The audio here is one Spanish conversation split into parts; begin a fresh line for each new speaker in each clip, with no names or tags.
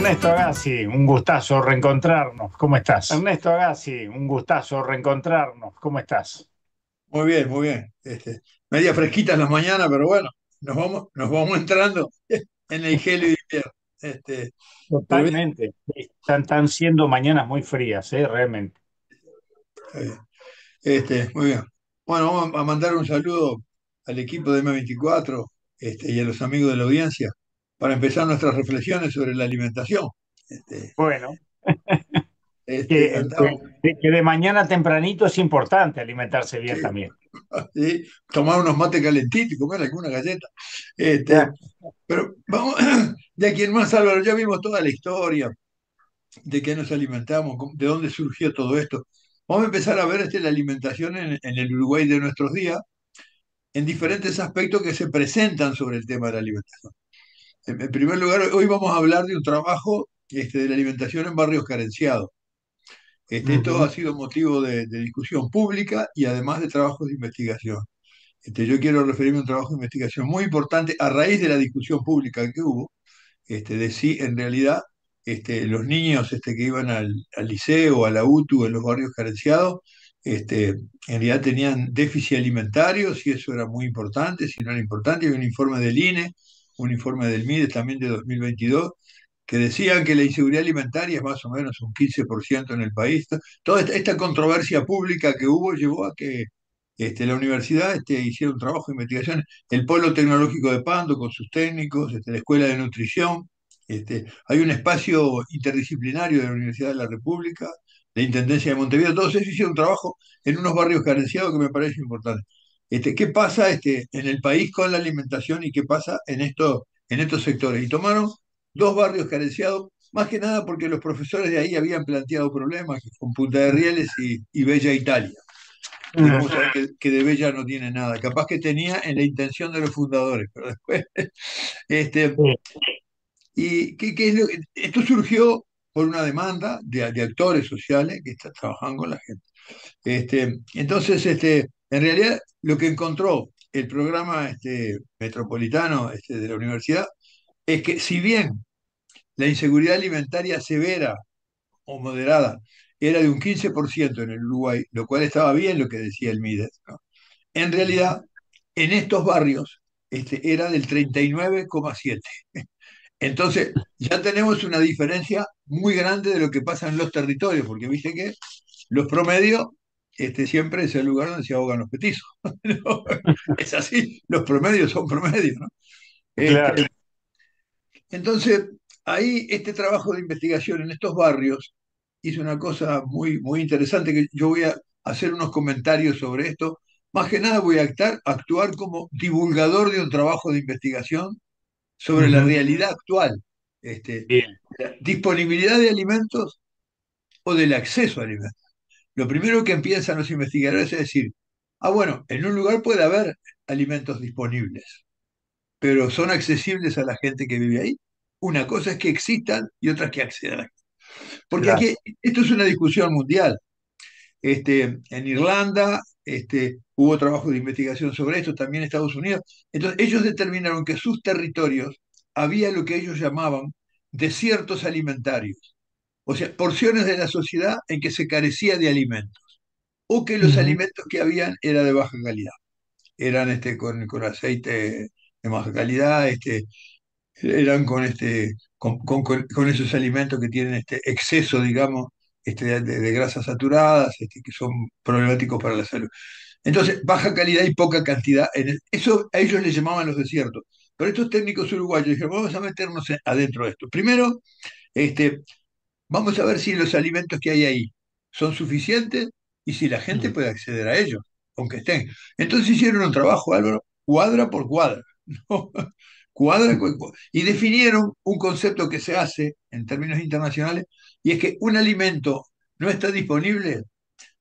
Ernesto Agassi, un gustazo reencontrarnos. ¿Cómo estás? Ernesto Agassi, un gustazo reencontrarnos. ¿Cómo estás?
Muy bien, muy bien. Media fresquita en las mañanas, pero bueno, nos vamos entrando en el gelo de invierno. Este, pero bien,
Totalmente. Están siendo mañanas muy frías, realmente.
eh, muy bien. Bueno, vamos a mandar un saludo al equipo de M24, y a los amigos de la audiencia para empezar nuestras reflexiones sobre la alimentación. Este,
Bueno,
este, andamos,
que de mañana tempranito es importante alimentarse bien
sí,
también.
sí, tomar unos mates calentitos y comer alguna galleta.
Ya.
Este, pero vamos, de aquí en más, Álvaro, ya vimos toda la historia de qué nos alimentamos, de dónde surgió todo esto. Vamos a empezar a ver la alimentación en el Uruguay de nuestros días, en diferentes aspectos que se presentan sobre el tema de la alimentación. En primer lugar, hoy vamos a hablar de un trabajo de la alimentación en barrios carenciados. Esto
Ujú.
ha sido motivo de discusión pública y además de trabajos de investigación. Yo quiero referirme a un trabajo de investigación muy importante a raíz de la discusión pública que hubo, de si en realidad los niños que iban al liceo, a la UTU, en los barrios carenciados, en realidad tenían déficit alimentario, si eso era muy importante, si no era importante. Hay un informe del INE, un informe del MIDES también de 2022, que decían que la inseguridad alimentaria es más o menos un 15% en el país. Toda esta controversia pública que hubo llevó a que la universidad hiciera un trabajo de investigación, el Polo Tecnológico de Pando con sus técnicos, la Escuela de Nutrición. Hay un espacio interdisciplinario de la Universidad de la República, la Intendencia de Montevideo. Todos ellos hicieron un trabajo en unos barrios carenciados que me parece importante. ¿Qué pasa en el país con la alimentación y qué pasa en estos sectores? Y tomaron dos barrios carenciados, más que nada porque los profesores de ahí habían planteado problemas con Punta de Rieles y Bella Italia. Y
Mm.
vamos a ver que de Bella no tiene nada. Capaz que tenía en la intención de los fundadores, pero después. Este,
Sí.
¿Y qué es esto surgió por una demanda de actores sociales que están trabajando con la gente? Entonces, en realidad, lo que encontró el programa metropolitano de la universidad es que, si bien la inseguridad alimentaria severa o moderada era de un 15% en el Uruguay, lo cual estaba bien lo que decía el MIDES, ¿no? En realidad, en estos barrios era del 39,7%. Entonces, ya tenemos una diferencia muy grande de lo que pasa en los territorios, porque viste que los promedios siempre es el lugar donde se ahogan los petizos. ¿No? Es así, los promedios son promedios, ¿no?
Claro.
Este, entonces, ahí este trabajo de investigación en estos barrios hizo una cosa muy, muy interesante, que yo voy a hacer unos comentarios sobre esto. Más que nada voy a actuar como divulgador de un trabajo de investigación sobre la
Ujú.
realidad actual, este,
Bien.
la disponibilidad de alimentos o del acceso a alimentos. Lo primero que empiezan los investigadores es decir, bueno, en un lugar puede haber alimentos disponibles, pero ¿son accesibles a la gente que vive ahí? Una cosa es que existan y otra es que accedan. Porque
Claro.
aquí esto es una discusión mundial. En Irlanda hubo trabajo de investigación sobre esto, también en Estados Unidos. Entonces, ellos determinaron que en sus territorios había lo que ellos llamaban desiertos alimentarios, o sea, porciones de la sociedad en que se carecía de alimentos, o que los
Ujú.
alimentos que habían eran de baja calidad, eran con aceite de baja calidad, eran con esos alimentos que tienen este exceso, digamos, de grasas saturadas, que son problemáticos para la salud. Entonces, baja calidad y poca cantidad. Eso a ellos les llamaban los desiertos. Pero estos técnicos uruguayos dijeron, vamos a meternos adentro de esto. Primero, este, vamos a ver si los alimentos que hay ahí son suficientes y si la gente
Mm.
puede acceder a ellos, aunque estén. Entonces hicieron un trabajo, Álvaro, cuadra por cuadra, ¿no? Cuadra por cuadra. Y definieron un concepto que se hace en términos internacionales, y es que un alimento no está disponible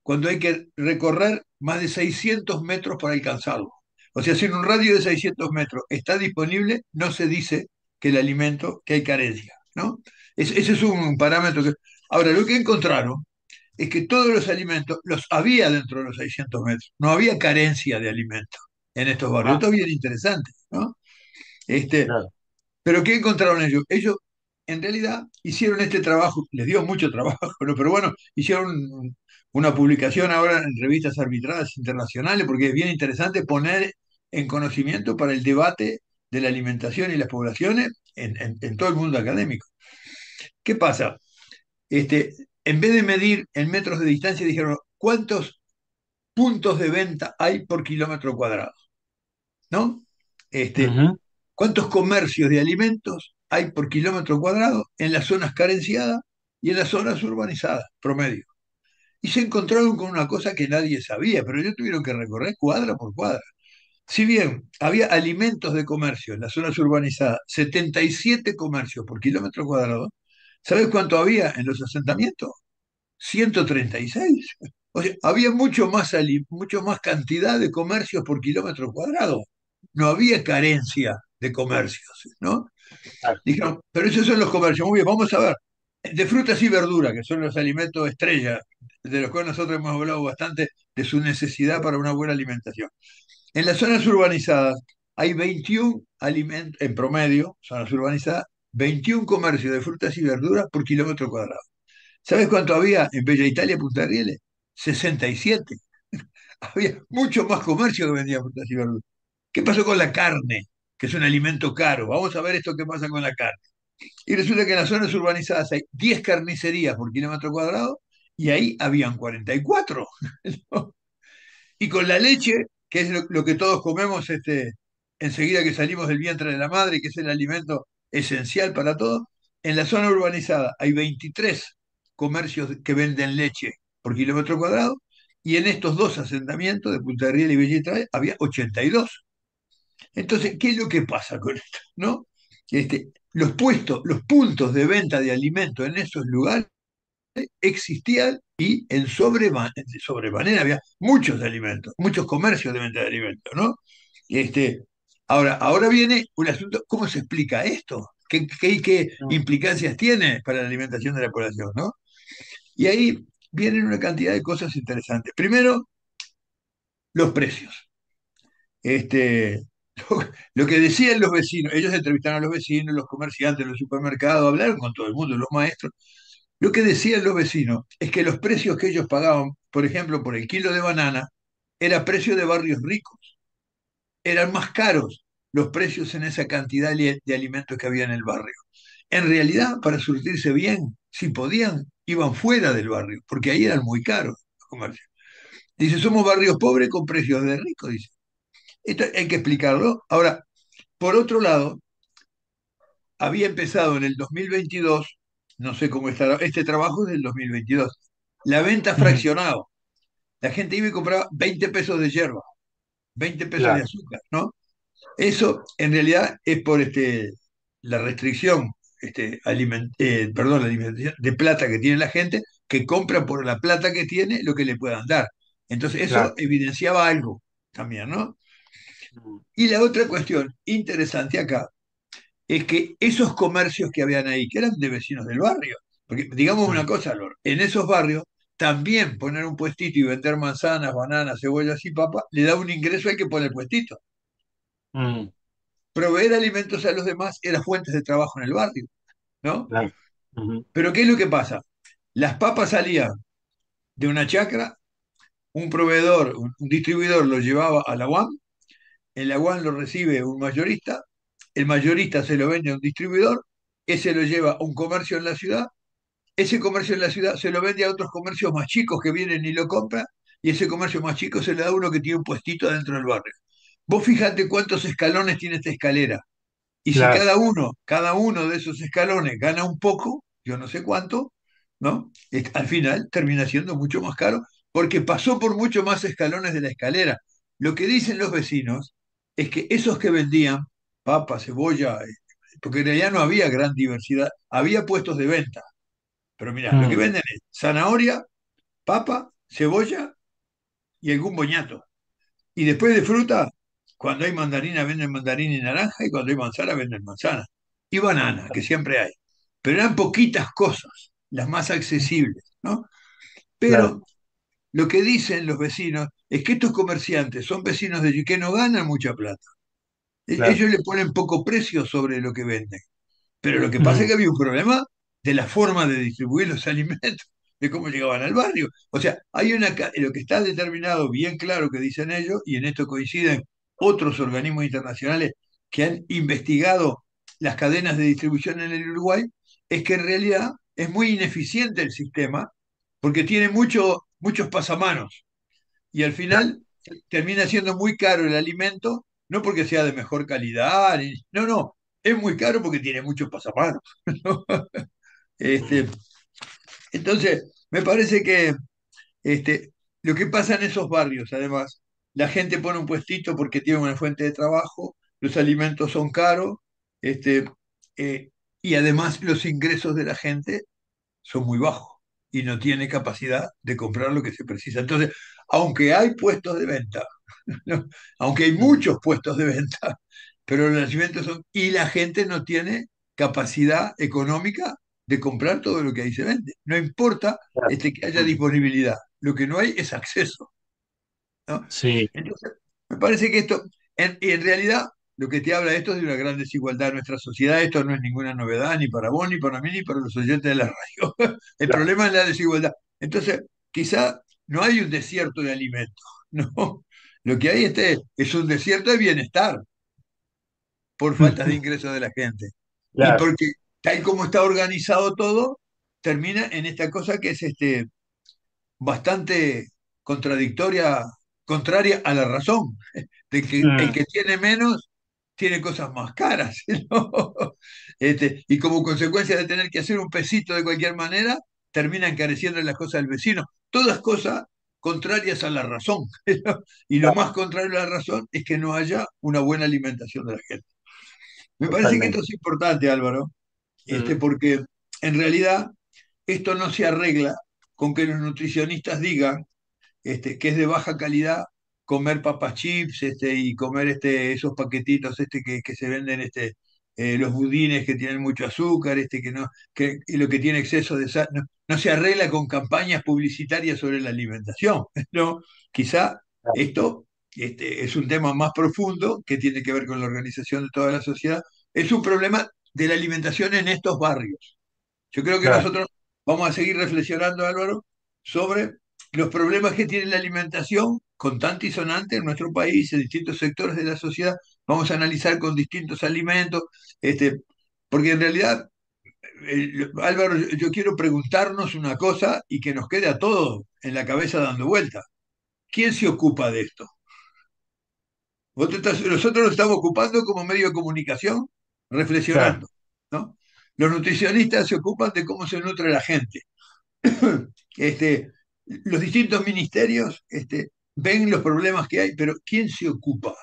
cuando hay que recorrer más de 600 metros para alcanzarlo. O sea, si en un radio de 600 metros está disponible, no se dice que el alimento, que hay carencia, ¿no? Ese es un parámetro que... Ahora, lo que encontraron es que todos los alimentos los había dentro de los 600 metros. No había carencia de alimentos en estos barrios.
Ah,
Esto es bien interesante, ¿no? Este,
claro.
pero ¿qué encontraron ellos? Ellos en realidad hicieron este trabajo, les dio mucho trabajo, ¿no? Pero bueno, hicieron una publicación ahora en revistas arbitradas internacionales, porque es bien interesante poner en conocimiento para el debate de la alimentación y las poblaciones en todo el mundo académico. ¿Qué pasa? Este, en vez de medir en metros de distancia, dijeron, ¿cuántos puntos de venta hay por kilómetro cuadrado? ¿No? Este,
Ujú.
¿Cuántos comercios de alimentos hay por kilómetro cuadrado en las zonas carenciadas y en las zonas urbanizadas, promedio? Y se encontraron con una cosa que nadie sabía, pero ellos tuvieron que recorrer cuadra por cuadra. Si bien había alimentos de comercio en las zonas urbanizadas, 77 comercios por kilómetro cuadrado, ¿sabes cuánto había en los asentamientos? 136. O sea, había mucho más cantidad de comercios por kilómetro cuadrado. No había carencia de comercios, ¿no?
Claro.
Dijeron, pero esos son los comercios. Muy bien, vamos a ver. De frutas y verduras, que son los alimentos estrella, de los cuales nosotros hemos hablado bastante de su necesidad para una buena alimentación. En las zonas urbanizadas hay 21 alimentos, en promedio, zonas urbanizadas, 21 comercios de frutas y verduras por kilómetro cuadrado. ¿Sabes cuánto había en Bella Italia, Punta Rieles? 67. Había mucho más comercio que vendía frutas y verduras. ¿Qué pasó con la carne? Que es un alimento caro. Vamos a ver esto qué pasa con la carne. Y resulta que en las zonas urbanizadas hay 10 carnicerías por kilómetro cuadrado y ahí habían 44. ¿No? Y con la leche, que es lo que todos comemos enseguida que salimos del vientre de la madre, que es el alimento esencial para todos, en la zona urbanizada hay 23 comercios que venden leche por kilómetro cuadrado, y en estos dos asentamientos de Punta de Riel y Villa había 82. Entonces, ¿qué es lo que pasa con esto? ¿No? Los puestos, los puntos de venta de alimentos en esos lugares existían y de sobremanera había muchos alimentos, muchos comercios de venta de alimentos, ¿no? Este, ahora viene un asunto, ¿cómo se explica esto? ¿Qué implicancias tiene para la alimentación de la población, ¿no? Y ahí vienen una cantidad de cosas interesantes. Primero, los precios. Este, lo que decían los vecinos, ellos entrevistaron a los vecinos, los comerciantes, los supermercados, hablaron con todo el mundo, los maestros. Lo que decían los vecinos es que los precios que ellos pagaban, por ejemplo, por el kilo de banana, era precio de barrios ricos. Eran más caros los precios en esa cantidad de alimentos que había en el barrio. En realidad, para surtirse bien, si podían, iban fuera del barrio, porque ahí eran muy caros los comercios. Dice, somos barrios pobres con precios de ricos, dice. Esto hay que explicarlo. Ahora, por otro lado, había empezado en el 2022, no sé cómo estará, este trabajo es del 2022, la venta
Ujú.
fraccionado. La gente iba y compraba 20 pesos de yerba, 20 pesos de
Claro,
azúcar, ¿no? Eso en realidad es por la restricción, perdón, la alimentación de plata que tiene la gente, que compra por la plata que tiene lo que le puedan dar. Entonces eso
claro.
evidenciaba algo también, ¿no?
Mm.
Y la otra cuestión interesante acá es que esos comercios que habían ahí, que eran de vecinos del barrio, porque digamos una
Mm.
cosa, Lor, en esos barrios también poner un puestito y vender manzanas, bananas, cebollas y papas le da un ingreso al que pone el puestito.
Mm.
Proveer alimentos a los demás era fuentes de trabajo en el barrio, ¿no?
Claro. Ujú.
Pero ¿qué es lo que pasa? Las papas salían de una chacra, un proveedor, un distribuidor lo llevaba a la UAM, en la UAM lo recibe un mayorista, el mayorista se lo vende a un distribuidor, ese lo lleva a un comercio en la ciudad. Ese comercio en la ciudad se lo vende a otros comercios más chicos que vienen y lo compran, y ese comercio más chico se le da a uno que tiene un puestito dentro del barrio. Vos fíjate cuántos escalones tiene esta escalera. Y si
Claro,
cada uno de esos escalones gana un poco, yo no sé cuánto, ¿no? Al final termina siendo mucho más caro porque pasó por mucho más escalones de la escalera. Lo que dicen los vecinos es que esos que vendían papa, cebolla, porque en realidad no había gran diversidad, había puestos de venta. Pero mira, lo que
mm,
venden es zanahoria, papa, cebolla y algún boñato. Y después de fruta, cuando hay mandarina venden mandarina y naranja, y cuando hay manzana venden manzana. Y banana, que siempre hay. Pero eran poquitas cosas, las más accesibles, ¿no?
claro,
Pero lo que dicen los vecinos es que estos comerciantes son vecinos de allí que no ganan mucha plata.
claro.
Ellos le ponen poco precio sobre lo que venden. Pero lo que pasa es
Mm,
que había un problema de la forma de distribuir los alimentos, de cómo llegaban al barrio. O sea, lo que está determinado bien claro que dicen ellos, y en esto coinciden otros organismos internacionales que han investigado las cadenas de distribución en el Uruguay, es que en realidad es muy ineficiente el sistema porque tiene muchos pasamanos y al final termina siendo muy caro el alimento, no porque sea de mejor calidad, no, no, es muy caro porque tiene muchos pasamanos. ¿No? Este, entonces, me parece que lo que pasa en esos barrios, además, la gente pone un puestito porque tiene una fuente de trabajo, los alimentos son caros, este, eh, y además los ingresos de la gente son muy bajos y no tiene capacidad de comprar lo que se precisa. Entonces, aunque hay puestos de venta, ¿no? Aunque hay
mm,
muchos puestos de venta, pero los alimentos son... Y la gente no tiene capacidad económica de comprar todo lo que ahí se vende. No importa
claro.
que haya
Mm,
disponibilidad, lo que no hay es acceso, ¿no?
sí,
Entonces, me parece que esto, en realidad, lo que te habla esto es de una gran desigualdad en nuestra sociedad. Esto no es ninguna novedad ni para vos, ni para mí, ni para los oyentes de la radio. El
claro.
problema es la desigualdad. Entonces, quizá no hay un desierto de alimentos, ¿no? Lo que hay es un desierto de bienestar por falta de ingresos de la gente. Y
Claro,
porque tal como está organizado todo, termina en esta cosa que es bastante contradictoria, contraria a la razón, de que el
mm,
que tiene menos tiene cosas más caras, ¿no? Y como consecuencia de tener que hacer un pesito de cualquier manera, termina encareciendo las cosas del vecino. Todas cosas contrarias a la razón, ¿no? Y lo más
claro,
contrario a la razón es que no haya una buena alimentación de la gente. Me parece que esto
totalmente.
es importante, Álvaro,
Mm,
porque en realidad esto no se arregla con que los nutricionistas digan que es de baja calidad comer papas chips y comer esos paquetitos que se venden, los budines que tienen mucho azúcar, y lo que tiene exceso de sal. No, no se arregla con campañas publicitarias sobre la alimentación. ¿No? Quizá
claro,
esto es un tema más profundo que tiene que ver con la organización de toda la sociedad. Es un problema de la alimentación en estos barrios. Yo creo que
claro,
nosotros vamos a seguir reflexionando, Álvaro, sobre los problemas que tiene la alimentación constante y sonante en nuestro país, en distintos sectores de la sociedad. Vamos a analizar con distintos alimentos, porque en realidad, Álvaro, yo quiero preguntarnos una cosa y que nos quede a todos en la cabeza dando vuelta. ¿Quién se ocupa de esto? Nosotros nos estamos ocupando como medio de comunicación,
claro.
reflexionando, ¿no? Los nutricionistas se ocupan de cómo se nutre la gente. este, los distintos ministerios ven los problemas que hay, pero ¿quién se ocupa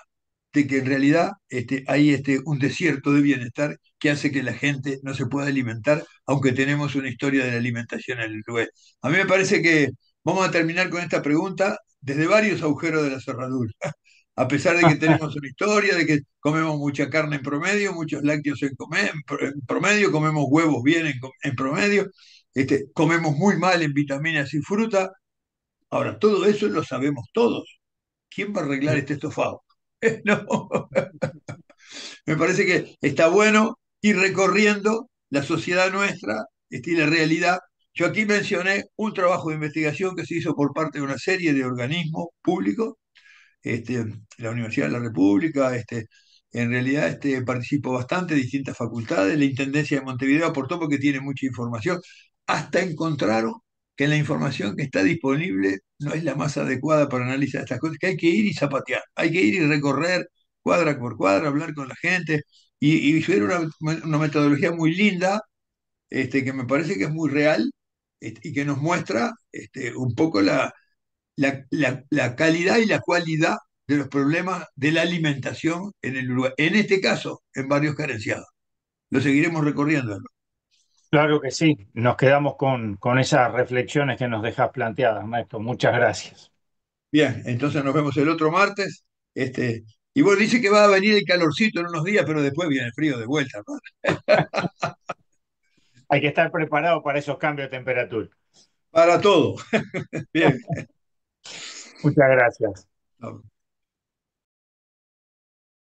de que en realidad hay un desierto de bienestar que hace que la gente no se pueda alimentar, aunque tenemos una historia de la alimentación en el Uruguay? A mí me parece que vamos a terminar con esta pregunta desde varios agujeros de la cerradura. A pesar de que tenemos una historia, de que comemos mucha carne en promedio, muchos lácteos en promedio, comemos huevos bien en promedio, comemos muy mal en vitaminas y fruta. Ahora, todo eso lo sabemos todos. ¿Quién va a arreglar
Mm,
este estofado? No, me parece que está bueno ir recorriendo la sociedad nuestra y la realidad. Yo aquí mencioné un trabajo de investigación que se hizo por parte de una serie de organismos públicos, la Universidad de la República, en realidad participó bastante, distintas facultades, la Intendencia de Montevideo aportó porque tiene mucha información, hasta encontraron que la información que está disponible no es la más adecuada para analizar estas cosas, que hay que ir y zapatear, hay que ir y recorrer cuadra por cuadra, hablar con la gente, y fue una metodología muy linda, que me parece que es muy real, y que nos muestra un poco la calidad y la cualidad de los problemas de la alimentación en el Uruguay. En este caso, en barrios carenciados. Lo seguiremos recorriendo, ¿no?
claro que sí. Nos quedamos con esas reflexiones que nos dejas planteadas, maestro. Muchas gracias.
Bien, entonces nos vemos el otro martes. Y vos dice que va a venir el calorcito en unos días, pero después viene el frío de vuelta, ¿no?
Hay que estar preparado para esos cambios de temperatura.
Para todo. Bien.
Muchas gracias.